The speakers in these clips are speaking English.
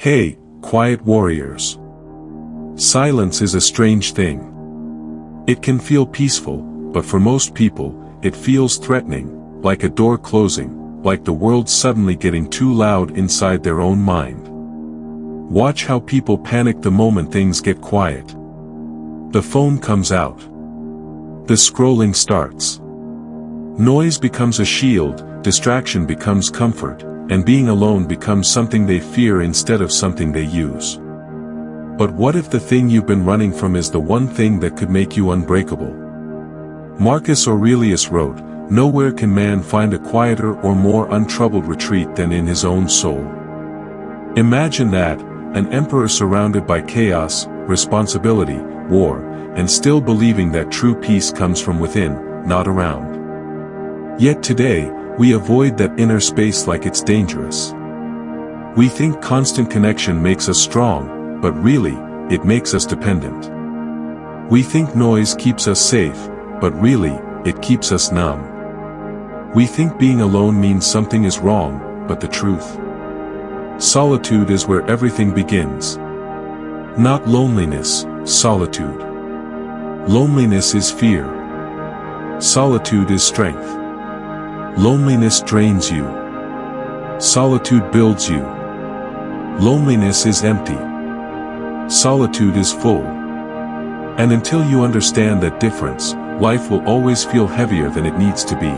Hey, quiet warriors. Silence is a strange thing. It can feel peaceful, but for most people, it feels threatening, like a door closing, like the world suddenly getting too loud inside their own mind. Watch how people panic the moment things get quiet. The phone comes out. The scrolling starts. Noise becomes a shield, distraction becomes comfort, and being alone becomes something they fear instead of something they use. But what if the thing you've been running from is the one thing that could make you unbreakable? Marcus Aurelius wrote, "Nowhere can man find a quieter or more untroubled retreat than in his own soul." Imagine that, an emperor surrounded by chaos, responsibility, war, and still believing that true peace comes from within, not around. Yet today, we avoid that inner space like it's dangerous. We think constant connection makes us strong, but really, it makes us dependent. We think noise keeps us safe, but really, it keeps us numb. We think being alone means something is wrong, but the truth. Solitude is where everything begins. Not loneliness, solitude. Loneliness is fear. Solitude is strength. Loneliness drains you. Solitude builds you. Loneliness is empty. Solitude is full. And until you understand that difference, life will always feel heavier than it needs to be.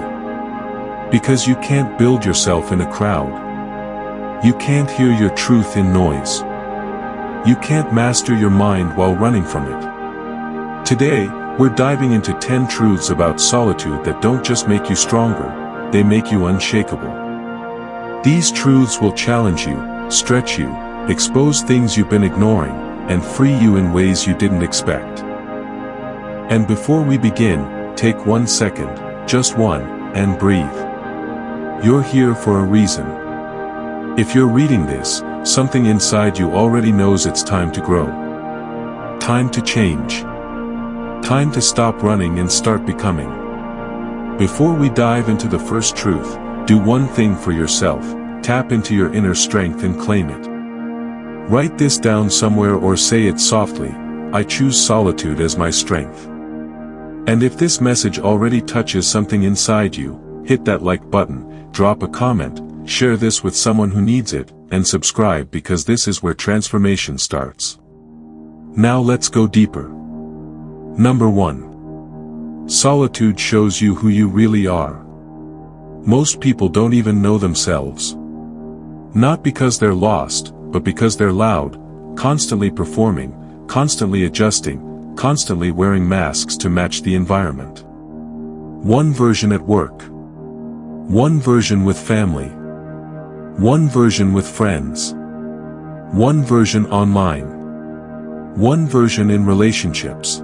Because you can't build yourself in a crowd. You can't hear your truth in noise. You can't master your mind while running from it. Today, we're diving into 10 truths about solitude that don't just make you stronger, they make you unshakable. These truths will challenge you, stretch you, expose things you've been ignoring, and free you in ways you didn't expect. And before we begin, take 1 second, just one, and breathe. You're here for a reason. If you're reading this, something inside you already knows it's time to grow. Time to change. Time to stop running and start becoming. Before we dive into the first truth, do one thing for yourself, tap into your inner strength and claim it. Write this down somewhere or say it softly, "I choose solitude as my strength." And if this message already touches something inside you, hit that like button, drop a comment, share this with someone who needs it, and subscribe because this is where transformation starts. Now let's go deeper. Number 1. Solitude shows you who you really are. Most people don't even know themselves. Not because they're lost, but because they're loud, constantly performing, constantly adjusting, constantly wearing masks to match the environment. One version at work. One version with family. One version with friends. One version online. One version in relationships.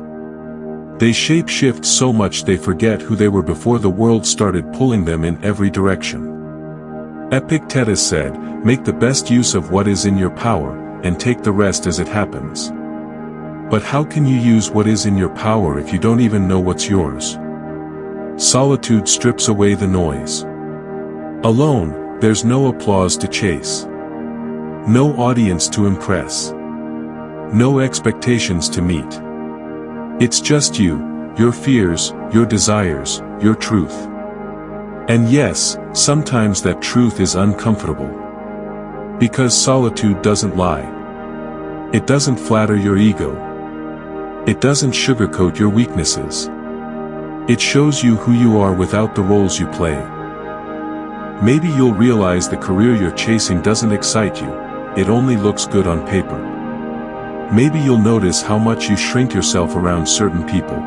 They shape-shift so much they forget who they were before the world started pulling them in every direction. Epictetus said, "Make the best use of what is in your power, and take the rest as it happens." But how can you use what is in your power if you don't even know what's yours? Solitude strips away the noise. Alone, there's no applause to chase. No audience to impress. No expectations to meet. It's just you, your fears, your desires, your truth. And yes, sometimes that truth is uncomfortable. Because solitude doesn't lie. It doesn't flatter your ego. It doesn't sugarcoat your weaknesses. It shows you who you are without the roles you play. Maybe you'll realize the career you're chasing doesn't excite you, it only looks good on paper. Maybe you'll notice how much you shrink yourself around certain people.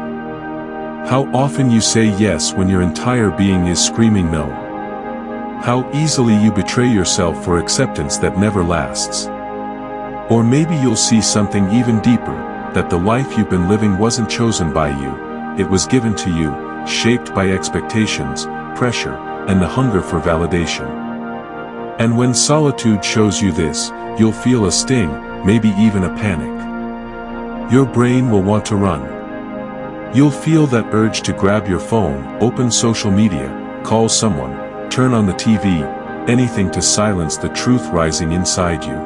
How often you say yes when your entire being is screaming no. How easily you betray yourself for acceptance that never lasts. Or maybe you'll see something even deeper, that the life you've been living wasn't chosen by you, it was given to you, shaped by expectations, pressure, and the hunger for validation. And when solitude shows you this, you'll feel a sting, maybe even a panic. Your brain will want to run. You'll feel that urge to grab your phone, open social media, call someone, turn on the TV, anything to silence the truth rising inside you.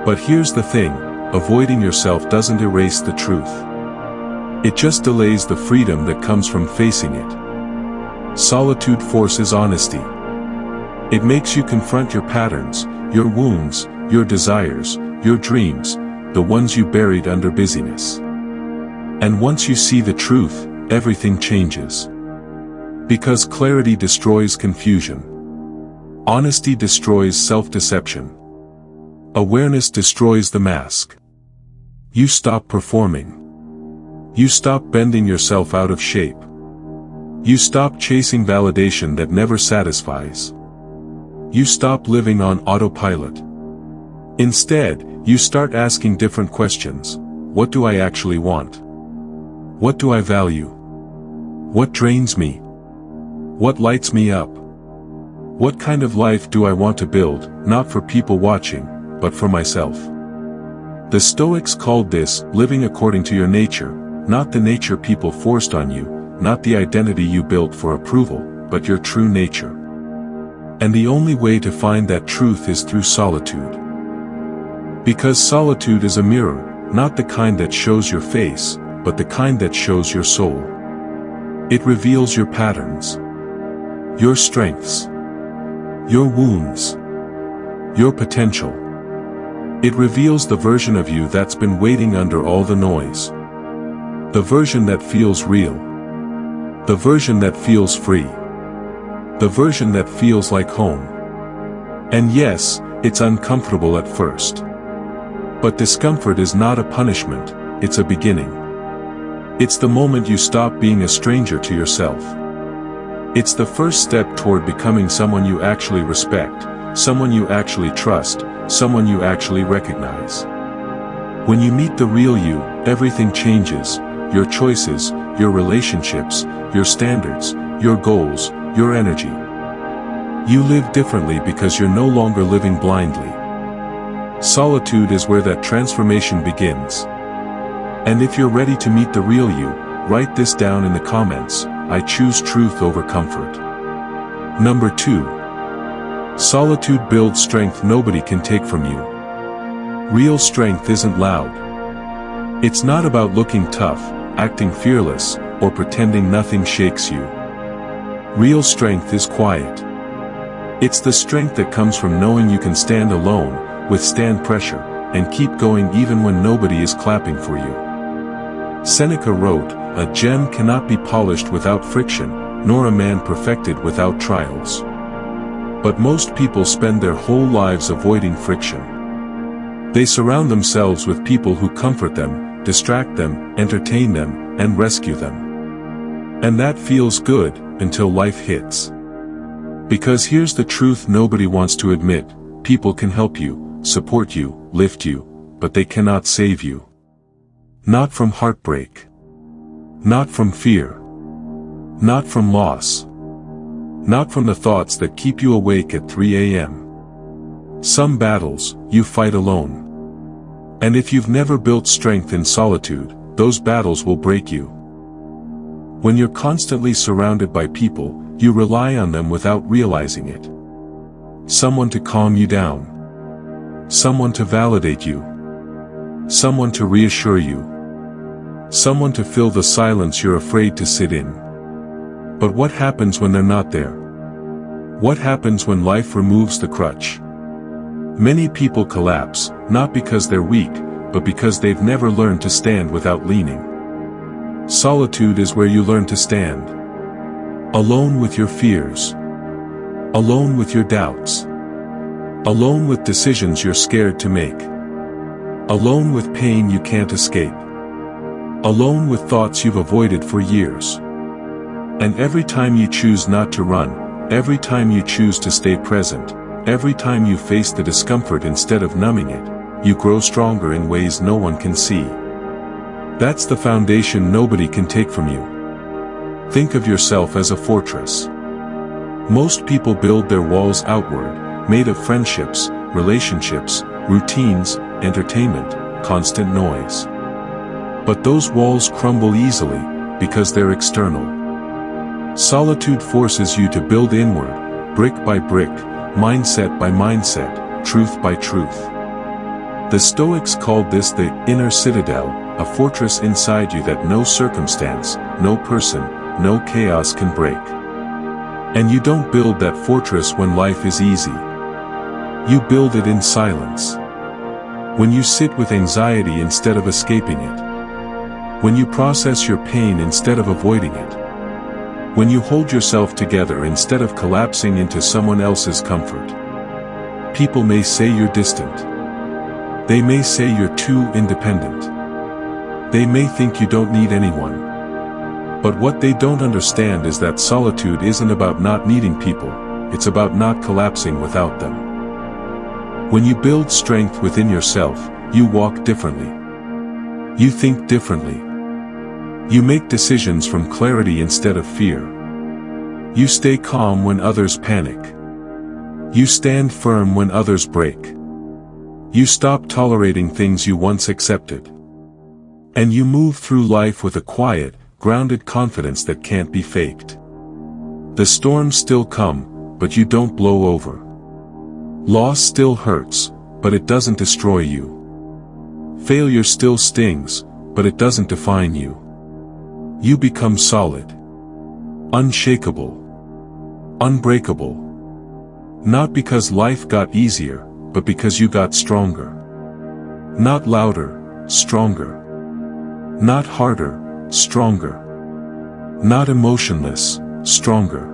But here's the thing, avoiding yourself doesn't erase the truth. It just delays the freedom that comes from facing it. Solitude forces honesty. It makes you confront your patterns, your wounds, your desires, your dreams, the ones you buried under busyness. And once you see the truth, everything changes. Because clarity destroys confusion. Honesty destroys self-deception. Awareness destroys the mask. You stop performing. You stop bending yourself out of shape. You stop chasing validation that never satisfies. You stop living on autopilot. Instead, you start asking different questions. What do I actually want? What do I value? What drains me? What lights me up? What kind of life do I want to build, not for people watching, but for myself? The Stoics called this living according to your nature, not the nature people forced on you, not the identity you built for approval, but your true nature. And the only way to find that truth is through solitude. Because solitude is a mirror, not the kind that shows your face, but the kind that shows your soul. It reveals your patterns, your strengths, your wounds, your potential. It reveals the version of you that's been waiting under all the noise. The version that feels real. The version that feels free. The version that feels like home. And yes, it's uncomfortable at first. But discomfort is not a punishment, it's a beginning. It's the moment you stop being a stranger to yourself. It's the first step toward becoming someone you actually respect, someone you actually trust, someone you actually recognize. When you meet the real you, everything changes, your choices, your relationships, your standards, your goals, your energy. You live differently because you're no longer living blindly. Solitude is where that transformation begins. And if you're ready to meet the real you, write this down in the comments. I choose truth over comfort. Number 2. Solitude builds strength nobody can take from you. Real strength isn't loud. It's not about looking tough, acting fearless, or pretending nothing shakes you. Real strength is quiet. It's the strength that comes from knowing you can stand alone, withstand pressure, and keep going even when nobody is clapping for you. Seneca wrote, "A gem cannot be polished without friction, nor a man perfected without trials." But most people spend their whole lives avoiding friction. They surround themselves with people who comfort them, distract them, entertain them, and rescue them. And that feels good, until life hits. Because here's the truth nobody wants to admit: people can help you, support you, lift you, but they cannot save you. Not from heartbreak. Not from fear. Not from loss. Not from the thoughts that keep you awake at 3 a.m. Some battles, you fight alone. And if you've never built strength in solitude, those battles will break you. When you're constantly surrounded by people, you rely on them without realizing it. Someone to calm you down. Someone to validate you. Someone to reassure you. Someone to fill the silence you're afraid to sit in. But what happens when they're not there? What happens when life removes the crutch? Many people collapse, not because they're weak, but because they've never learned to stand without leaning. Solitude is where you learn to stand. Alone with your fears. Alone with your doubts. Alone with decisions you're scared to make. Alone with pain you can't escape. Alone with thoughts you've avoided for years. And every time you choose not to run, every time you choose to stay present, every time you face the discomfort instead of numbing it, you grow stronger in ways no one can see. That's the foundation nobody can take from you. Think of yourself as a fortress. Most people build their walls outward, made of friendships, relationships, routines, entertainment, constant noise. But those walls crumble easily, because they're external. Solitude forces you to build inward, brick by brick, mindset by mindset, truth by truth. The Stoics called this the inner citadel, a fortress inside you that no circumstance, no person, no chaos can break. And you don't build that fortress when life is easy. You build it in silence. When you sit with anxiety instead of escaping it. When you process your pain instead of avoiding it. When you hold yourself together instead of collapsing into someone else's comfort. People may say you're distant. They may say you're too independent. They may think you don't need anyone. But what they don't understand is that solitude isn't about not needing people, it's about not collapsing without them. When you build strength within yourself, you walk differently. You think differently. You make decisions from clarity instead of fear. You stay calm when others panic. You stand firm when others break. You stop tolerating things you once accepted. And you move through life with a quiet, grounded confidence that can't be faked. The storms still come, but you don't blow over. Loss still hurts, but it doesn't destroy you. Failure still stings, but it doesn't define you. You become solid. Unshakable. Unbreakable. Not because life got easier, but because you got stronger. Not louder, stronger. Not harder, stronger. Not emotionless, stronger.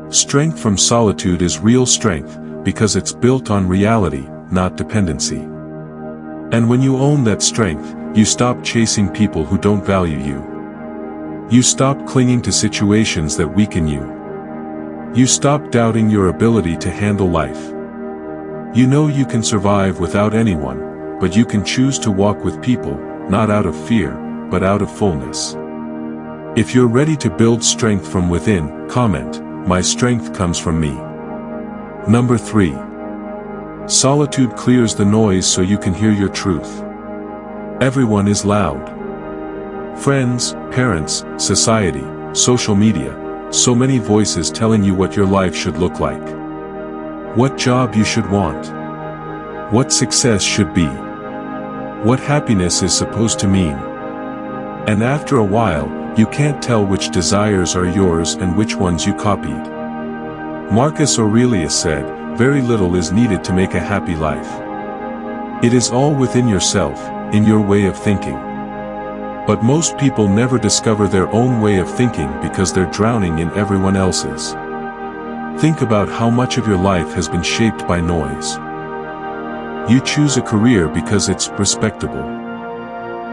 Strength from solitude is real strength, because it's built on reality, not dependency. And when you own that strength, you stop chasing people who don't value you. You stop clinging to situations that weaken you. You stop doubting your ability to handle life. You know you can survive without anyone, but you can choose to walk with people, not out of fear, but out of fullness. If you're ready to build strength from within, comment, "My strength comes from me." Number 3. Solitude clears the noise so you can hear your truth. Everyone is loud. Friends, parents, society, social media, so many voices telling you what your life should look like. What job you should want. What success should be. What happiness is supposed to mean. And after a while, you can't tell which desires are yours and which ones you copied. Marcus Aurelius said, "Very little is needed to make a happy life. It is all within yourself, in your way of thinking." But most people never discover their own way of thinking because they're drowning in everyone else's. Think about how much of your life has been shaped by noise. You choose a career because it's respectable.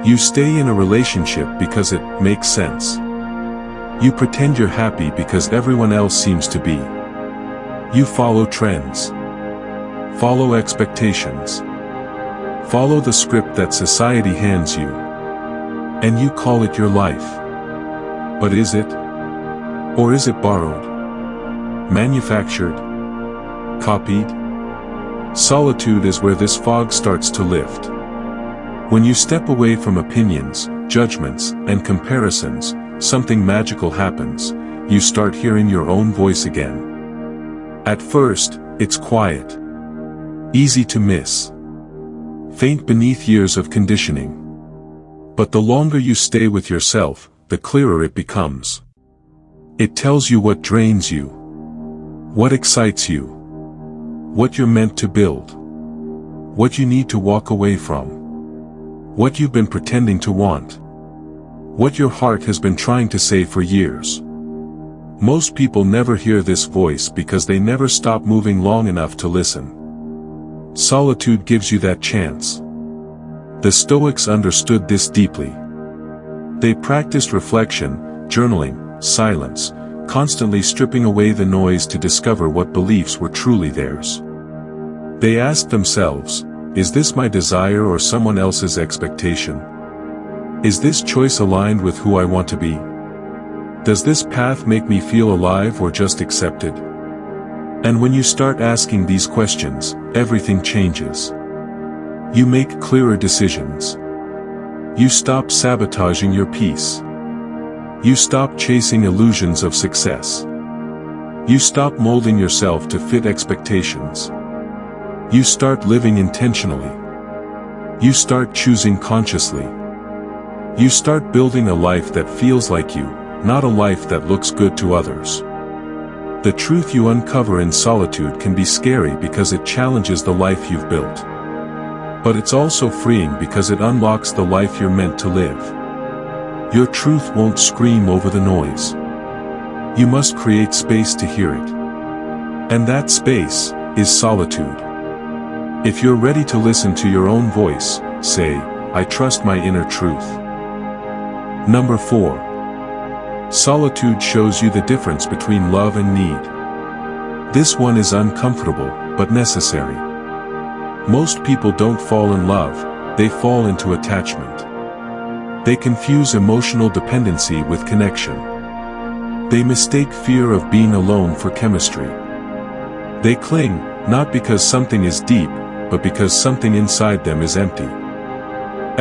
You stay in a relationship because it makes sense. You pretend you're happy because everyone else seems to be. You follow trends. Follow expectations. Follow the script that society hands you. And you call it your life. But is it? Or is it borrowed? Manufactured? Copied? Solitude is where this fog starts to lift. When you step away from opinions, judgments, and comparisons, something magical happens. You start hearing your own voice again. At first, it's quiet. Easy to miss. Faint beneath years of conditioning. But the longer you stay with yourself, the clearer it becomes. It tells you what drains you. What excites you. What you're meant to build. What you need to walk away from. What you've been pretending to want. What your heart has been trying to say for years. Most people never hear this voice because they never stop moving long enough to listen. Solitude gives you that chance. The Stoics understood this deeply. They practiced reflection, journaling, silence, constantly stripping away the noise to discover what beliefs were truly theirs. They asked themselves, is this my desire or someone else's expectation? Is this choice aligned with who I want to be? Does this path make me feel alive or just accepted? And when you start asking these questions, everything changes. You make clearer decisions. You stop sabotaging your peace. You stop chasing illusions of success. You stop molding yourself to fit expectations. You start living intentionally. You start choosing consciously. You start building a life that feels like you, not a life that looks good to others. The truth you uncover in solitude can be scary because it challenges the life you've built. But it's also freeing because it unlocks the life you're meant to live. Your truth won't scream over the noise. You must create space to hear it. And that space is solitude. If you're ready to listen to your own voice, say, I trust my inner truth. Number 4. Solitude shows you the difference between love and need. This one is uncomfortable, but necessary. Most people don't fall in love, they fall into attachment. They confuse emotional dependency with connection. They mistake fear of being alone for chemistry. They cling, not because something is deep, but because something inside them is empty.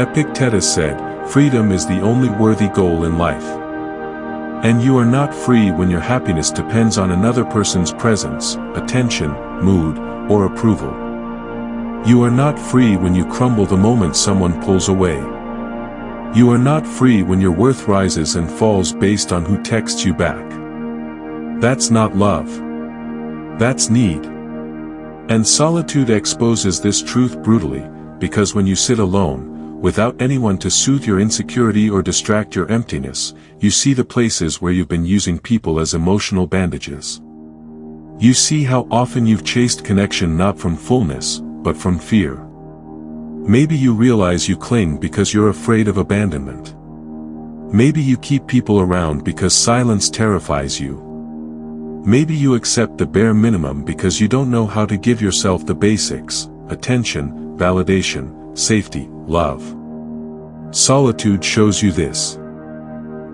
Epictetus said, freedom is the only worthy goal in life. And you are not free when your happiness depends on another person's presence, attention, mood, or approval. You are not free when you crumble the moment someone pulls away. You are not free when your worth rises and falls based on who texts you back. That's not love. That's need. And solitude exposes this truth brutally, because when you sit alone, without anyone to soothe your insecurity or distract your emptiness, you see the places where you've been using people as emotional bandages. You see how often you've chased connection not from fullness, but from fear. Maybe you realize you cling because you're afraid of abandonment. Maybe you keep people around because silence terrifies you. Maybe you accept the bare minimum because you don't know how to give yourself the basics: attention, validation, safety, love. Solitude shows you this.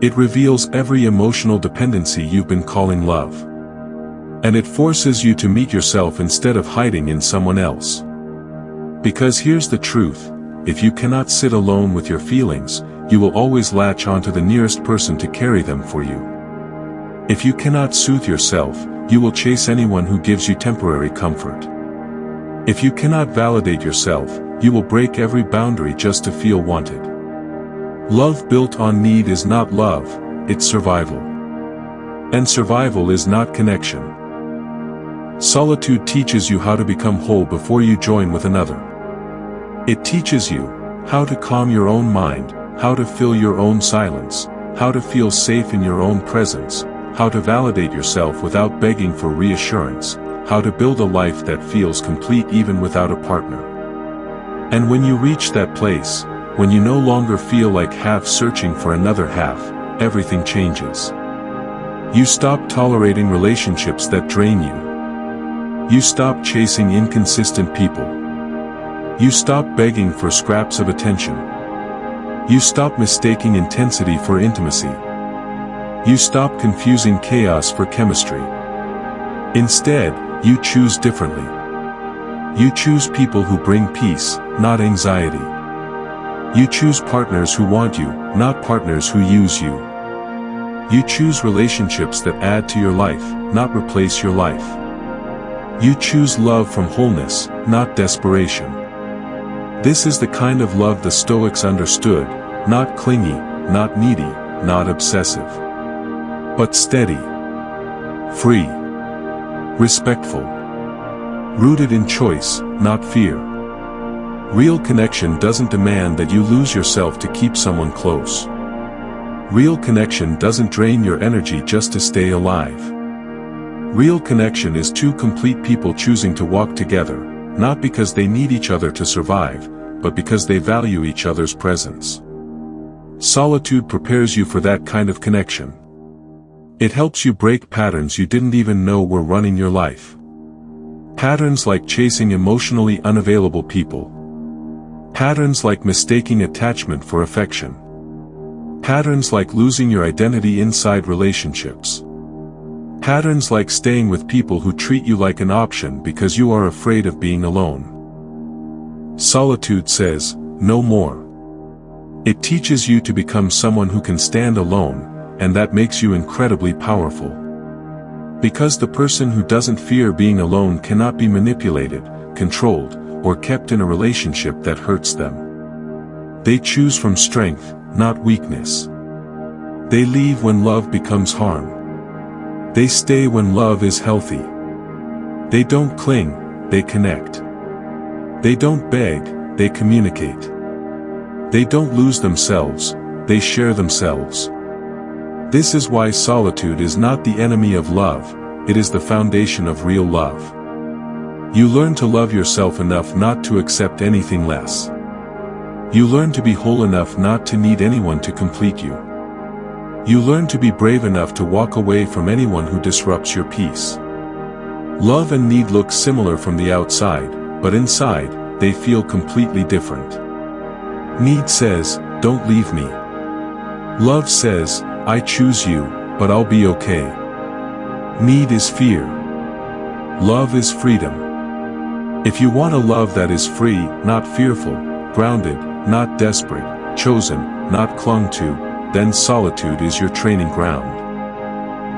It reveals every emotional dependency you've been calling love. And it forces you to meet yourself instead of hiding in someone else. Because here's the truth, if you cannot sit alone with your feelings, you will always latch onto the nearest person to carry them for you. If you cannot soothe yourself, you will chase anyone who gives you temporary comfort. If you cannot validate yourself, you will break every boundary just to feel wanted. Love built on need is not love, it's survival. And survival is not connection. Solitude teaches you how to become whole before you join with another. It teaches you how to calm your own mind, how to fill your own silence, how to feel safe in your own presence, how to validate yourself without begging for reassurance, how to build a life that feels complete even without a partner. And when you reach that place, when you no longer feel like half searching for another half, everything changes. You stop tolerating relationships that drain you. You stop chasing inconsistent people. You stop begging for scraps of attention. You stop mistaking intensity for intimacy. You stop confusing chaos for chemistry. Instead, you choose differently. You choose people who bring peace, not anxiety. You choose partners who want you, not partners who use you. You choose relationships that add to your life, not replace your life. You choose love from wholeness, not desperation. This is the kind of love the Stoics understood, not clingy, not needy, not obsessive. But steady, free, respectful, rooted in choice, not fear. Real connection doesn't demand that you lose yourself to keep someone close. Real connection doesn't drain your energy just to stay alive. Real connection is two complete people choosing to walk together, not because they need each other to survive, but because they value each other's presence. Solitude prepares you for that kind of connection. It helps you break patterns you didn't even know were running your life. Patterns like chasing emotionally unavailable people. Patterns like mistaking attachment for affection. Patterns like losing your identity inside relationships. Patterns like staying with people who treat you like an option because you are afraid of being alone. Solitude says, no more. It teaches you to become someone who can stand alone, and that makes you incredibly powerful. Because the person who doesn't fear being alone cannot be manipulated, controlled, or kept in a relationship that hurts them. They choose from strength, not weakness. They leave when love becomes harm. They stay when love is healthy. They don't cling, they connect. They don't beg, they communicate. They don't lose themselves, they share themselves. This is why solitude is not the enemy of love, it is the foundation of real love. You learn to love yourself enough not to accept anything less. You learn to be whole enough not to need anyone to complete you. You learn to be brave enough to walk away from anyone who disrupts your peace. Love and need look similar from the outside, but inside, they feel completely different. Need says, "Don't leave me." Love says, "I choose you, but I'll be okay." Need is fear. Love is freedom. If you want a love that is free, not fearful, grounded, not desperate, chosen, not clung to, then solitude is your training ground.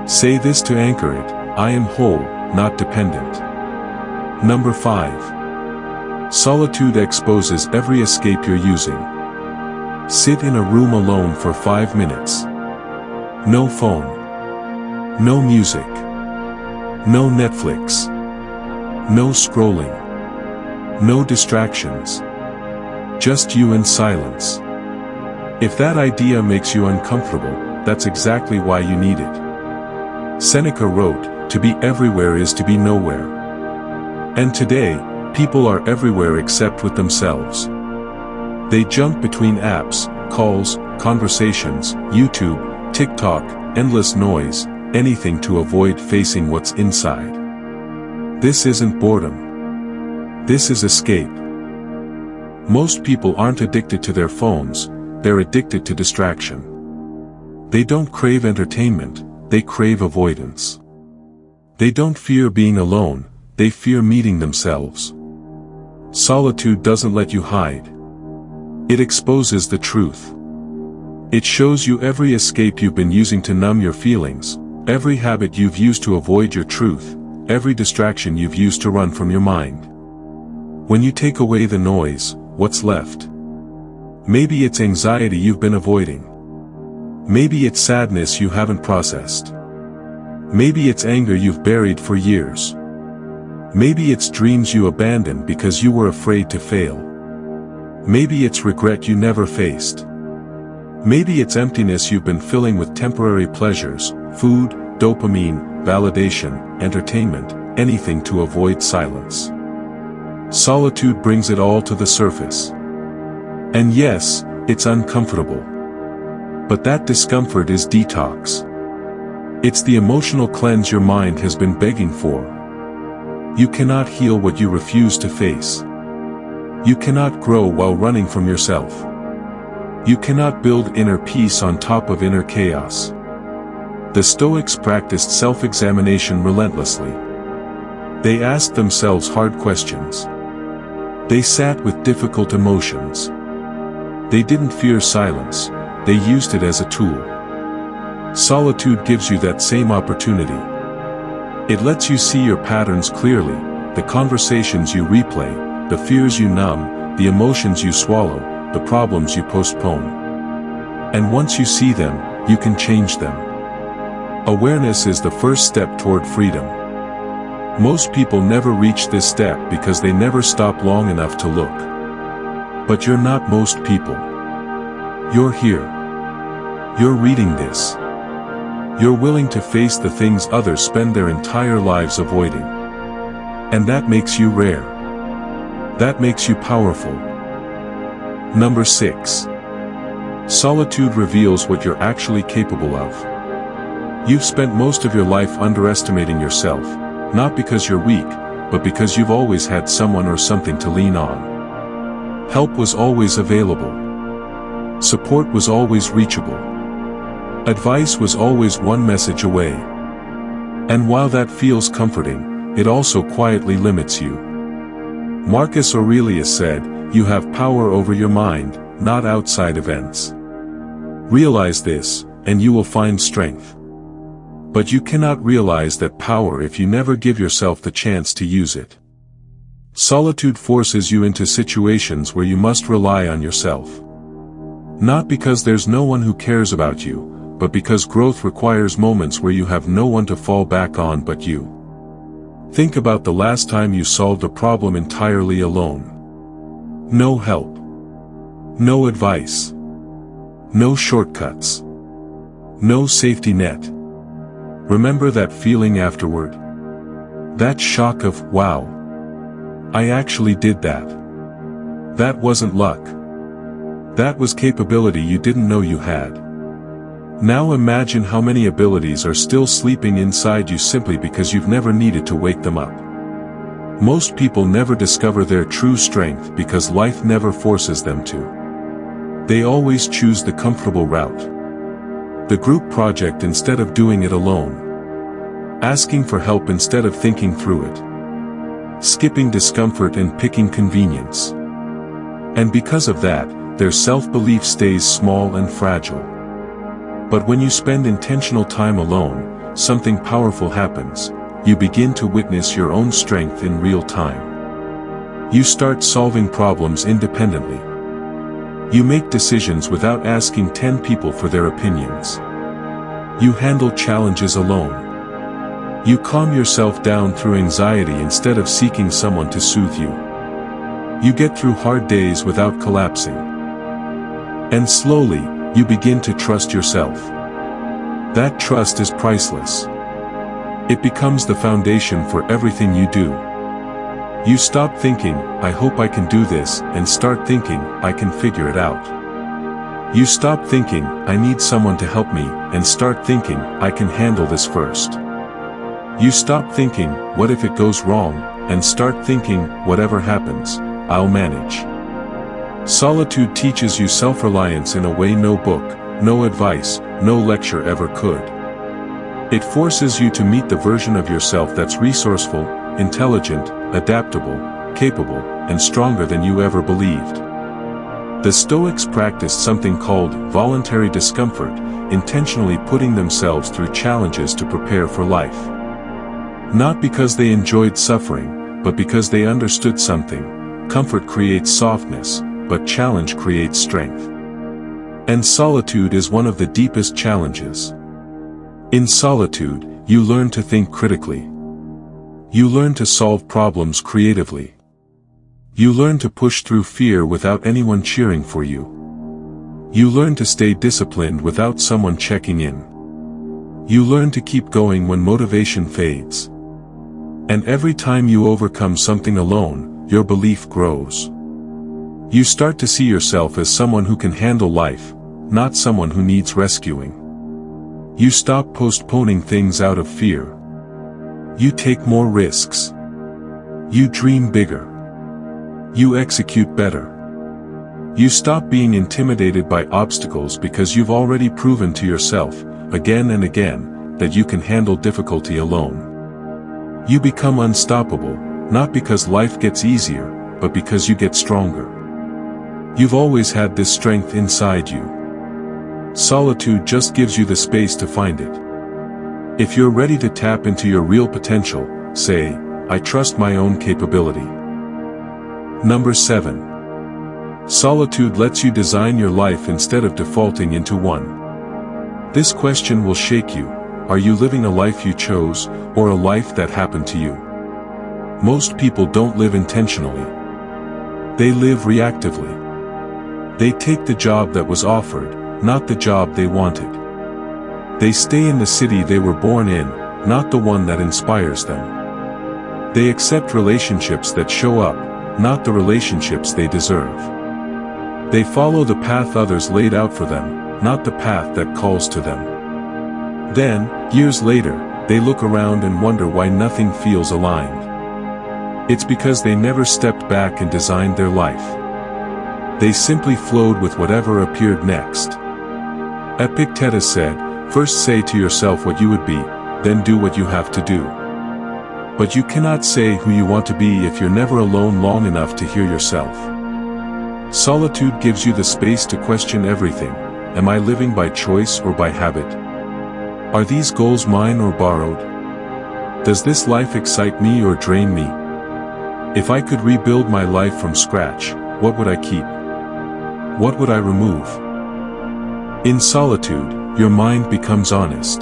Say this to anchor it: I am whole, not dependent. Number 5. Solitude exposes every escape you're using. Sit in a room alone for 5 minutes. No phone. No music. No Netflix. No scrolling. No distractions. Just you in silence. If that idea makes you uncomfortable, that's exactly why you need it. Seneca wrote, "To be everywhere is to be nowhere." And today, people are everywhere except with themselves. They jump between apps, calls, conversations, YouTube, TikTok, endless noise, anything to avoid facing what's inside. This isn't boredom. This is escape. Most people aren't addicted to their phones, they're addicted to distraction. They don't crave entertainment, they crave avoidance. They don't fear being alone, they fear meeting themselves. Solitude doesn't let you hide. It exposes the truth. It shows you every escape you've been using to numb your feelings, every habit you've used to avoid your truth, every distraction you've used to run from your mind. When you take away the noise, what's left? Maybe it's anxiety you've been avoiding. Maybe it's sadness you haven't processed. Maybe it's anger you've buried for years. Maybe it's dreams you abandoned because you were afraid to fail. Maybe it's regret you never faced. Maybe it's emptiness you've been filling with temporary pleasures, food, dopamine, validation, entertainment, anything to avoid silence. Solitude brings it all to the surface. And yes, it's uncomfortable. But that discomfort is detox. It's the emotional cleanse your mind has been begging for. You cannot heal what you refuse to face. You cannot grow while running from yourself. You cannot build inner peace on top of inner chaos. The Stoics practiced self-examination relentlessly. They asked themselves hard questions. They sat with difficult emotions. They didn't fear silence, they used it as a tool. Solitude gives you that same opportunity. It lets you see your patterns clearly, the conversations you replay, the fears you numb, the emotions you swallow, the problems you postpone. And once you see them, you can change them. Awareness is the first step toward freedom. Most people never reach this step because they never stop long enough to look. But you're not most people. You're here. You're reading this. You're willing to face the things others spend their entire lives avoiding. And that makes you rare. That makes you powerful. Number 6. Solitude reveals what you're actually capable of. You've spent most of your life underestimating yourself, not because you're weak, but because you've always had someone or something to lean on. Help was always available. Support was always reachable. Advice was always one message away. And while that feels comforting, it also quietly limits you. Marcus Aurelius said, "You have power over your mind, not outside events." Realize this, and you will find strength. But you cannot realize that power if you never give yourself the chance to use it. Solitude forces you into situations where you must rely on yourself. Not because there's no one who cares about you, but because growth requires moments where you have no one to fall back on but you. Think about the last time you solved a problem entirely alone. No help. No advice. No shortcuts. No safety net. Remember that feeling afterward? That shock of, wow, I actually did that. That wasn't luck. That was capability you didn't know you had. Now imagine how many abilities are still sleeping inside you simply because you've never needed to wake them up. Most people never discover their true strength because life never forces them to. They always choose the comfortable route. The group project instead of doing it alone. Asking for help instead of thinking through it. Skipping discomfort and picking convenience. And because of that, their self-belief stays small and fragile. But when you spend intentional time alone, something powerful happens. You begin to witness your own strength in real time. You start solving problems independently. You make decisions without asking 10 people for their opinions. You handle challenges alone. You calm yourself down through anxiety instead of seeking someone to soothe you. You get through hard days without collapsing. And slowly, you begin to trust yourself. That trust is priceless. It becomes the foundation for everything you do. You stop thinking, I hope I can do this, and start thinking, I can figure it out. You stop thinking, I need someone to help me, and start thinking, I can handle this first. You stop thinking, what if it goes wrong, and start thinking, whatever happens, I'll manage. Solitude teaches you self-reliance in a way no book, no advice, no lecture ever could. It forces you to meet the version of yourself that's resourceful, intelligent, adaptable, capable, and stronger than you ever believed. The Stoics practiced something called voluntary discomfort, intentionally putting themselves through challenges to prepare for life. Not because they enjoyed suffering, but because they understood something. Comfort creates softness, but challenge creates strength. And solitude is one of the deepest challenges. In solitude, you learn to think critically. You learn to solve problems creatively. You learn to push through fear without anyone cheering for you. You learn to stay disciplined without someone checking in. You learn to keep going when motivation fades. And every time you overcome something alone, your belief grows. You start to see yourself as someone who can handle life, not someone who needs rescuing. You stop postponing things out of fear. You take more risks. You dream bigger. You execute better. You stop being intimidated by obstacles because you've already proven to yourself, again and again, that you can handle difficulty alone. You become unstoppable, not because life gets easier, but because you get stronger. You've always had this strength inside you. Solitude just gives you the space to find it. If you're ready to tap into your real potential, say, I trust my own capability. Number 7. Solitude lets you design your life instead of defaulting into one. This question will shake you. Are you living a life you chose, or a life that happened to you? Most people don't live intentionally. They live reactively. They take the job that was offered, not the job they wanted. They stay in the city they were born in, not the one that inspires them. They accept relationships that show up, not the relationships they deserve. They follow the path others laid out for them, not the path that calls to them. Then, years later, they look around and wonder why nothing feels aligned. It's because they never stepped back and designed their life. They simply flowed with whatever appeared next. Epictetus said, first say to yourself what you would be, then do what you have to do. But you cannot say who you want to be if you're never alone long enough to hear yourself. Solitude gives you the space to question everything. Am I living by choice or by habit? Are these goals mine or borrowed? Does this life excite me or drain me? If I could rebuild my life from scratch, what would I keep? What would I remove? In solitude, your mind becomes honest.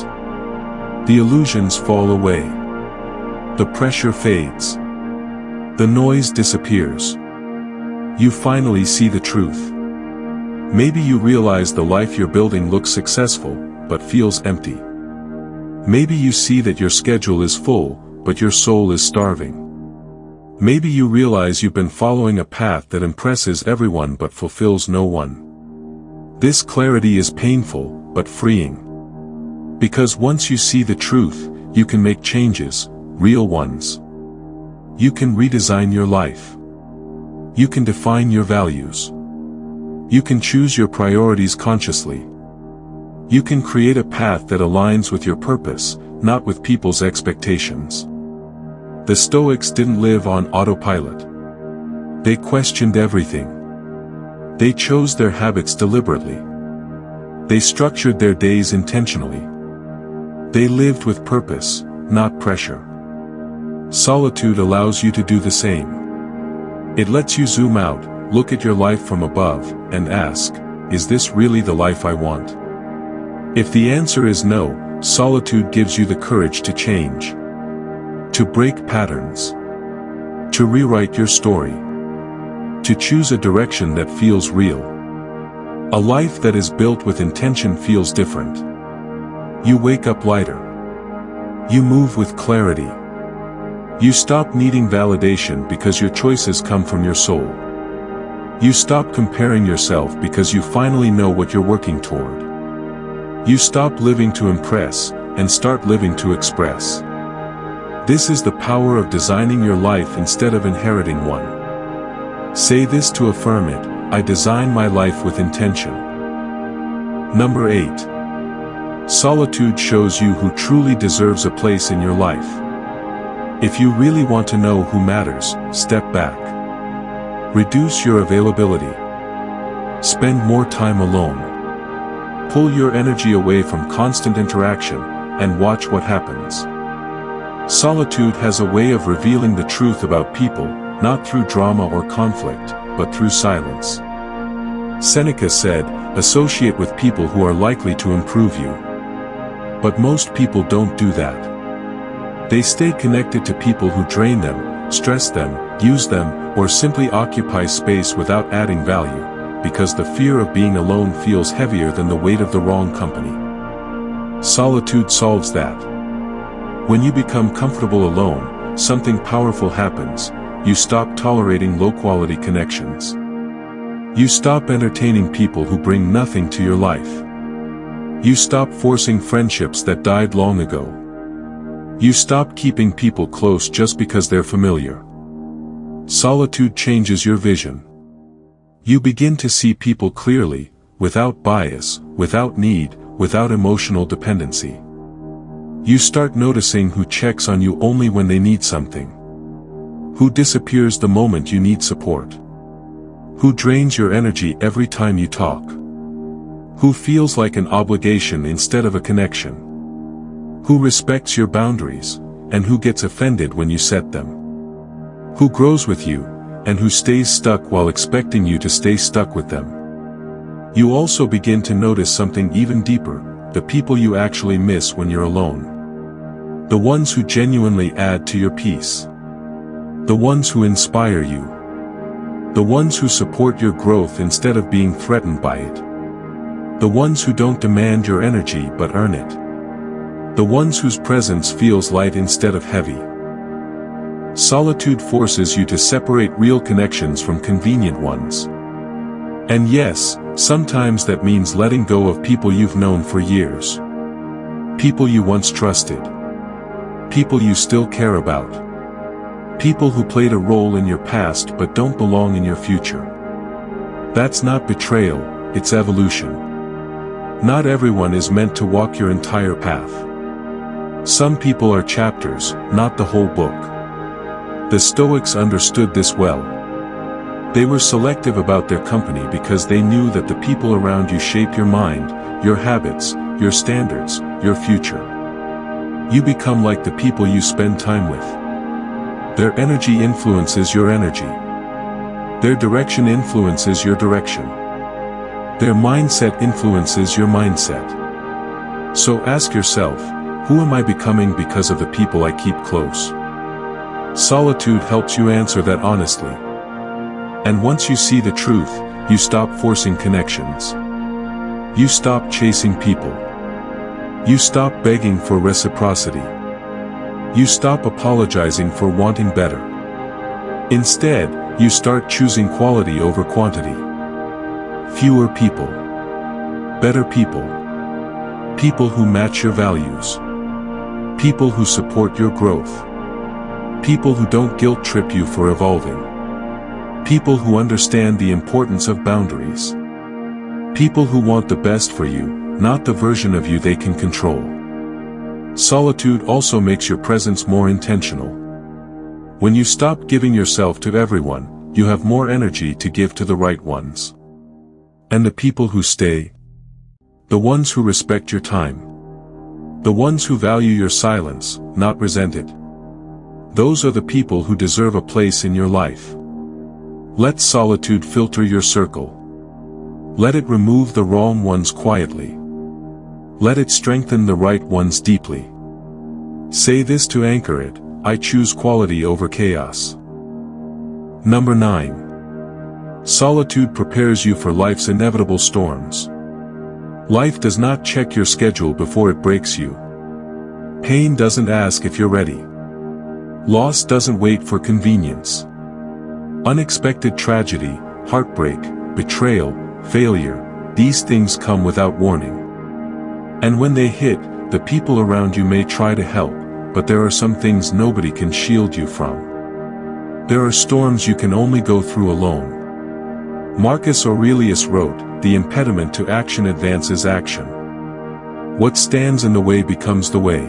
The illusions fall away. The pressure fades. The noise disappears. You finally see the truth. Maybe you realize the life you're building looks successful, but feels empty. Maybe you see that your schedule is full, but your soul is starving. Maybe you realize you've been following a path that impresses everyone but fulfills no one. This clarity is painful, but freeing. Because once you see the truth, you can make changes, real ones. You can redesign your life. You can define your values. You can choose your priorities consciously. You can create a path that aligns with your purpose, not with people's expectations. The Stoics didn't live on autopilot. They questioned everything. They chose their habits deliberately. They structured their days intentionally. They lived with purpose, not pressure. Solitude allows you to do the same. It lets you zoom out, look at your life from above, and ask, is this really the life I want? If the answer is no, solitude gives you the courage to change. To break patterns. To rewrite your story. To choose a direction that feels real. A life that is built with intention feels different. You wake up lighter. You move with clarity. You stop needing validation because your choices come from your soul. You stop comparing yourself because you finally know what you're working toward. You stop living to impress, and start living to express. This is the power of designing your life instead of inheriting one. Say this to affirm it: I design my life with intention. Number 8. Solitude shows you who truly deserves a place in your life. If you really want to know who matters, step back. Reduce your availability. Spend more time alone. Pull your energy away from constant interaction, and watch what happens. Solitude has a way of revealing the truth about people, not through drama or conflict, but through silence. Seneca said, associate with people who are likely to improve you. But most people don't do that. They stay connected to people who drain them, stress them, use them, or simply occupy space without adding value, because the fear of being alone feels heavier than the weight of the wrong company. Solitude solves that. When you become comfortable alone, something powerful happens. You stop tolerating low-quality connections. You stop entertaining people who bring nothing to your life. You stop forcing friendships that died long ago. You stop keeping people close just because they're familiar. Solitude changes your vision. You begin to see people clearly, without bias, without need, without emotional dependency. You start noticing who checks on you only when they need something. Who disappears the moment you need support. Who drains your energy every time you talk. Who feels like an obligation instead of a connection. Who respects your boundaries, and who gets offended when you set them. Who grows with you, and who stays stuck while expecting you to stay stuck with them. You also begin to notice something even deeper: the people you actually miss when you're alone. The ones who genuinely add to your peace. The ones who inspire you. The ones who support your growth instead of being threatened by it. The ones who don't demand your energy but earn it. The ones whose presence feels light instead of heavy. Solitude forces you to separate real connections from convenient ones. And yes, sometimes that means letting go of people you've known for years. People you once trusted. People you still care about. People who played a role in your past but don't belong in your future. That's not betrayal, it's evolution. Not everyone is meant to walk your entire path. Some people are chapters, not the whole book. The Stoics understood this well. They were selective about their company because they knew that the people around you shape your mind, your habits, your standards, your future. You become like the people you spend time with. Their energy influences your energy. Their direction influences your direction. Their mindset influences your mindset. So ask yourself, who am I becoming because of the people I keep close? Solitude helps you answer that honestly. And once you see the truth, you stop forcing connections. You stop chasing people. You stop begging for reciprocity. You stop apologizing for wanting better. Instead, you start choosing quality over quantity. Fewer people. Better people. People who match your values. People who support your growth. People who don't guilt trip you for evolving. People who understand the importance of boundaries. People who want the best for you, not the version of you they can control. Solitude also makes your presence more intentional. When you stop giving yourself to everyone, you have more energy to give to the right ones. And the people who stay? The ones who respect your time. The ones who value your silence, not resent it. Those are the people who deserve a place in your life. Let solitude filter your circle. Let it remove the wrong ones quietly. Let it strengthen the right ones deeply. Say this to anchor it: I choose quality over chaos. Number 9. Solitude prepares you for life's inevitable storms. Life does not check your schedule before it breaks you. Pain doesn't ask if you're ready. Loss doesn't wait for convenience. Unexpected tragedy, heartbreak, betrayal, failure, these things come without warning. And when they hit, the people around you may try to help, but there are some things nobody can shield you from. There are storms you can only go through alone. Marcus Aurelius wrote, "The impediment to action advances action. What stands in the way becomes the way."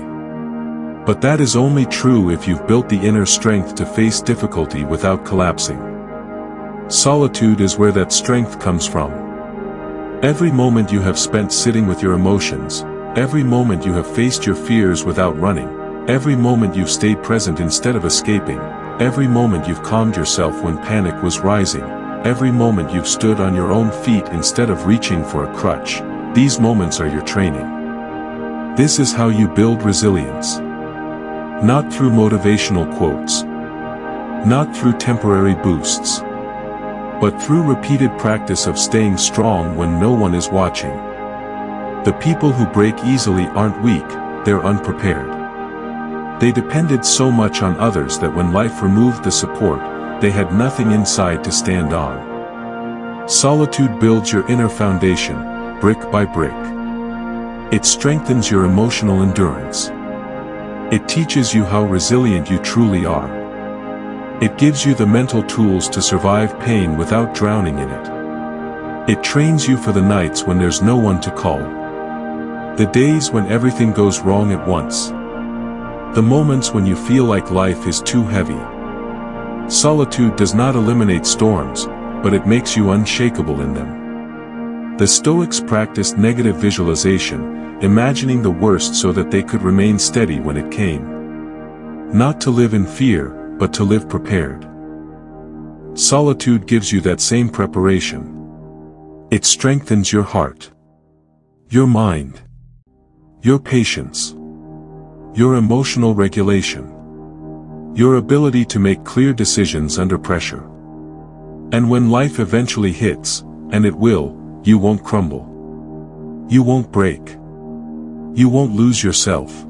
But that is only true if you've built the inner strength to face difficulty without collapsing. Solitude is where that strength comes from. Every moment you have spent sitting with your emotions, every moment you have faced your fears without running, every moment you've stayed present instead of escaping, every moment you've calmed yourself when panic was rising, every moment you've stood on your own feet instead of reaching for a crutch, these moments are your training. This is how you build resilience. Not through motivational quotes. Not through temporary boosts. But through repeated practice of staying strong when no one is watching. The people who break easily aren't weak, they're unprepared. They depended so much on others that when life removed the support, they had nothing inside to stand on. Solitude builds your inner foundation, brick by brick. It strengthens your emotional endurance. It teaches you how resilient you truly are. It gives you the mental tools to survive pain without drowning in it. It trains you for the nights when there's no one to call. The days when everything goes wrong at once. The moments when you feel like life is too heavy. Solitude does not eliminate storms, but it makes you unshakable in them. The Stoics practiced negative visualization, imagining the worst so that they could remain steady when it came. Not to live in fear, but to live prepared. Solitude gives you that same preparation. It strengthens your heart, your mind, your patience, your emotional regulation, your ability to make clear decisions under pressure. And when life eventually hits, and it will, you won't crumble. You won't break. You won't lose yourself.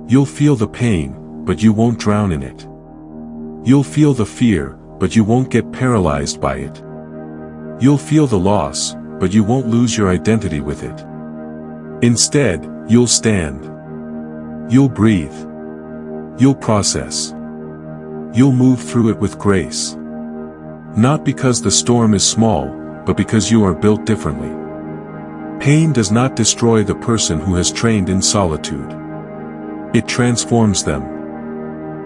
You'll feel the pain, but you won't drown in it. You'll feel the fear, but you won't get paralyzed by it. You'll feel the loss, but you won't lose your identity with it. Instead, you'll stand. You'll breathe. You'll process. You'll move through it with grace. Not because the storm is small, but because you are built differently. Pain does not destroy the person who has trained in solitude. It transforms them.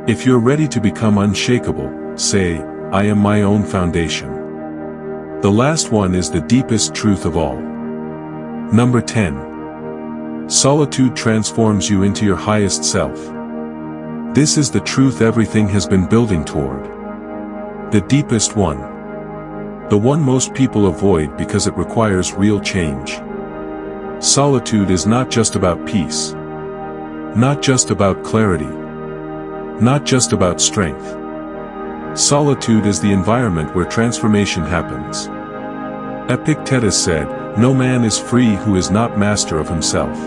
If you're ready to become unshakable, say, "I am my own foundation." The last one is the deepest truth of all. Number 10. Solitude transforms you into your highest self. This is the truth everything has been building toward. The deepest one. The one most people avoid because it requires real change. Solitude is not just about peace. Not just about clarity. Not just about strength. Solitude is the environment where transformation happens. Epictetus said, "No man is free who is not master of himself."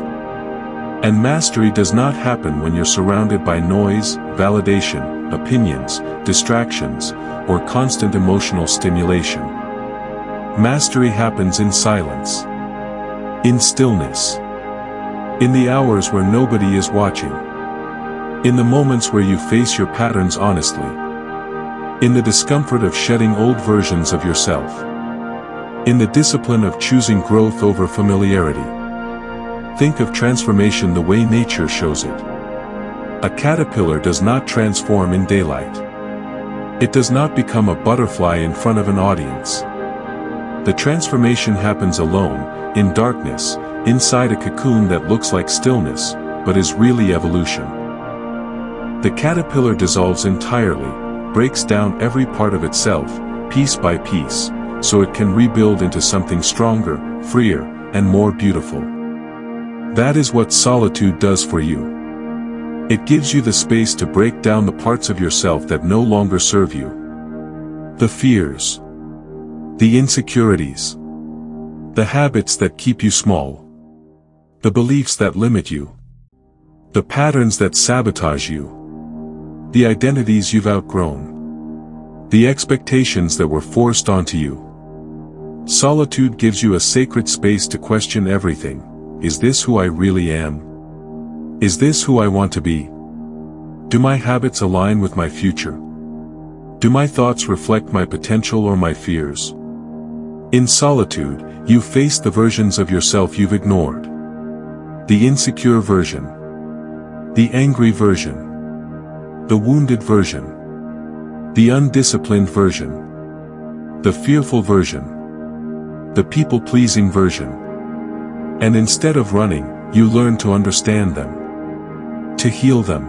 And mastery does not happen when you're surrounded by noise, validation, opinions, distractions, or constant emotional stimulation. Mastery happens in silence. In stillness. In the hours where nobody is watching. In the moments where you face your patterns honestly. In the discomfort of shedding old versions of yourself. In the discipline of choosing growth over familiarity. Think of transformation the way nature shows it. A caterpillar does not transform in daylight. It does not become a butterfly in front of an audience. The transformation happens alone, in darkness, inside a cocoon that looks like stillness, but is really evolution. The caterpillar dissolves entirely, breaks down every part of itself, piece by piece, so it can rebuild into something stronger, freer, and more beautiful. That is what solitude does for you. It gives you the space to break down the parts of yourself that no longer serve you. The fears. The insecurities. The habits that keep you small. The beliefs that limit you. The patterns that sabotage you. The identities you've outgrown. The expectations that were forced onto you. Solitude gives you a sacred space to question everything. Is this who I really am? Is this who I want to be? Do my habits align with my future? Do my thoughts reflect my potential or my fears? In solitude, you face the versions of yourself you've ignored. The insecure version. The angry version. The wounded version. The undisciplined version. The fearful version. The people-pleasing version. And instead of running, you learn to understand them. To heal them.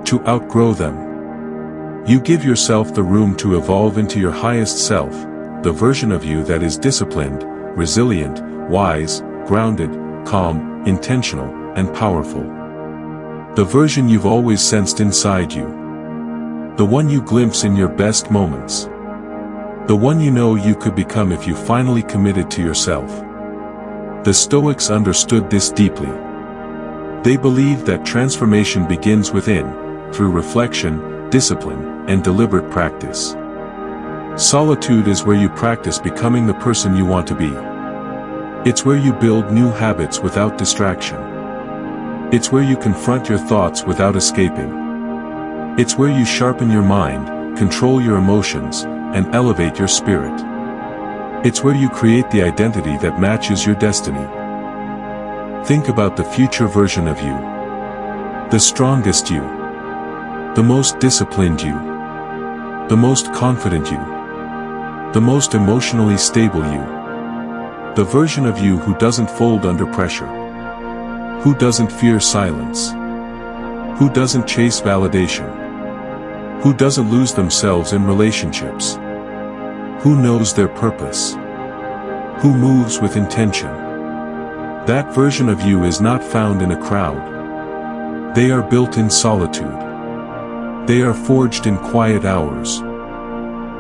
To outgrow them. You give yourself the room to evolve into your highest self, the version of you that is disciplined, resilient, wise, grounded, calm, intentional, and powerful. The version you've always sensed inside you. The one you glimpse in your best moments. The one you know you could become if you finally committed to yourself. The Stoics understood this deeply. They believed that transformation begins within, through reflection, discipline, and deliberate practice. Solitude is where you practice becoming the person you want to be. It's where you build new habits without distraction. It's where you confront your thoughts without escaping. It's where you sharpen your mind, control your emotions, and elevate your spirit. It's where you create the identity that matches your destiny. Think about the future version of you. The strongest you. The most disciplined you. The most confident you. The most emotionally stable you. The version of you who doesn't fold under pressure. Who doesn't fear silence. Who doesn't chase validation. Who doesn't lose themselves in relationships. Who knows their purpose. Who moves with intention. That version of you is not found in a crowd. They are built in solitude. They are forged in quiet hours.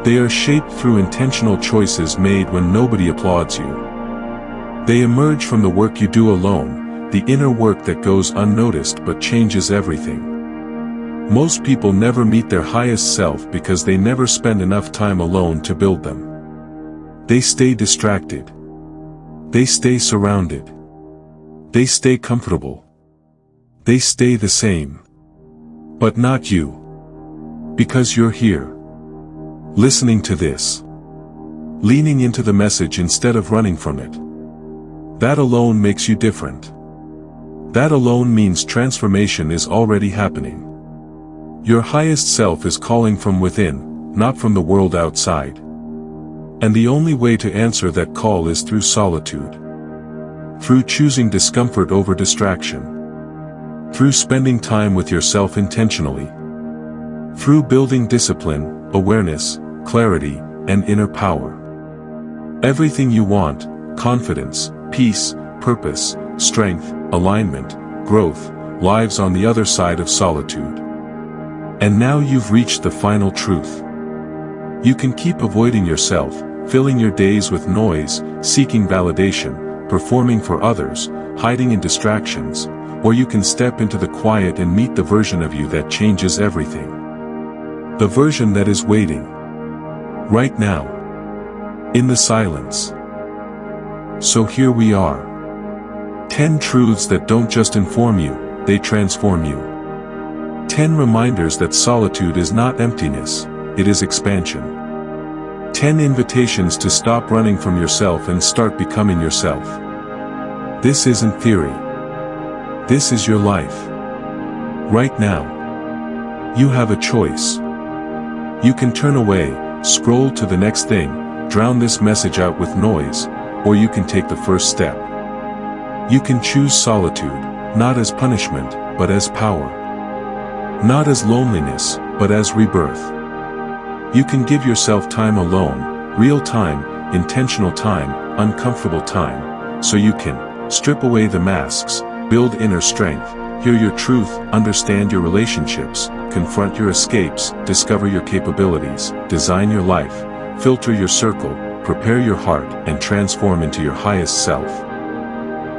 They are shaped through intentional choices made when nobody applauds you. They emerge from the work you do alone, the inner work that goes unnoticed but changes everything. Most people never meet their highest self because they never spend enough time alone to build them. They stay distracted. They stay surrounded. They stay comfortable. They stay the same. But not you. Because you're here. Listening to this. Leaning into the message instead of running from it. That alone makes you different. That alone means transformation is already happening. Your highest self is calling from within, not from the world outside. And the only way to answer that call is through solitude. Through choosing discomfort over distraction. Through spending time with yourself intentionally. Through building discipline, awareness, clarity, and inner power. Everything you want, confidence, peace, purpose, strength, alignment, growth, lives on the other side of solitude. And now you've reached the final truth. You can keep avoiding yourself, filling your days with noise, seeking validation, performing for others, hiding in distractions, or you can step into the quiet and meet the version of you that changes everything. The version that is waiting. Right now. In the silence. So here we are. 10 truths that don't just inform you, they transform you. 10 reminders that solitude is not emptiness, it is expansion. 10 invitations to stop running from yourself and start becoming yourself. This isn't theory. This is your life. Right now. You have a choice. You can turn away, scroll to the next thing, drown this message out with noise, or you can take the first step. You can choose solitude, not as punishment, but as power. Not as loneliness, but as rebirth. You can give yourself time alone, real time, intentional time, uncomfortable time, so you can strip away the masks, build inner strength, hear your truth, understand your relationships, confront your escapes, discover your capabilities, design your life, filter your circle, prepare your heart, and transform into your highest self.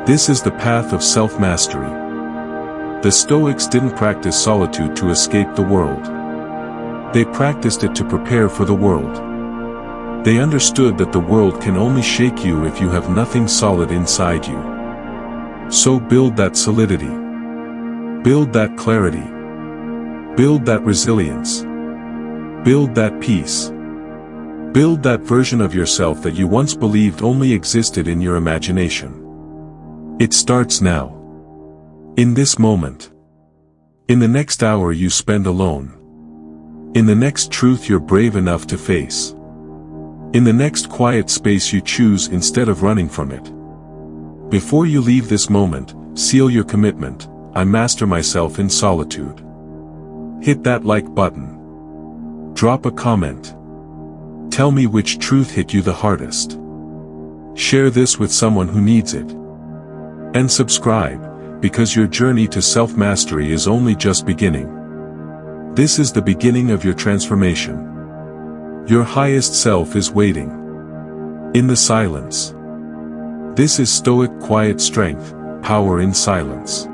This is the path of self-mastery. The Stoics didn't practice solitude to escape the world. They practiced it to prepare for the world. They understood that the world can only shake you if you have nothing solid inside you. So build that solidity. Build that clarity. Build that resilience. Build that peace. Build that version of yourself that you once believed only existed in your imagination. It starts now. In this moment. In the next hour you spend alone. In the next truth you're brave enough to face. In the next quiet space you choose instead of running from it. Before you leave this moment, seal your commitment. I master myself in solitude. Hit that like button. Drop a comment. Tell me which truth hit you the hardest. Share this with someone who needs it. And subscribe, because your journey to self-mastery is only just beginning. This is the beginning of your transformation. Your highest self is waiting. In the silence. This is Stoic quiet strength, power in silence.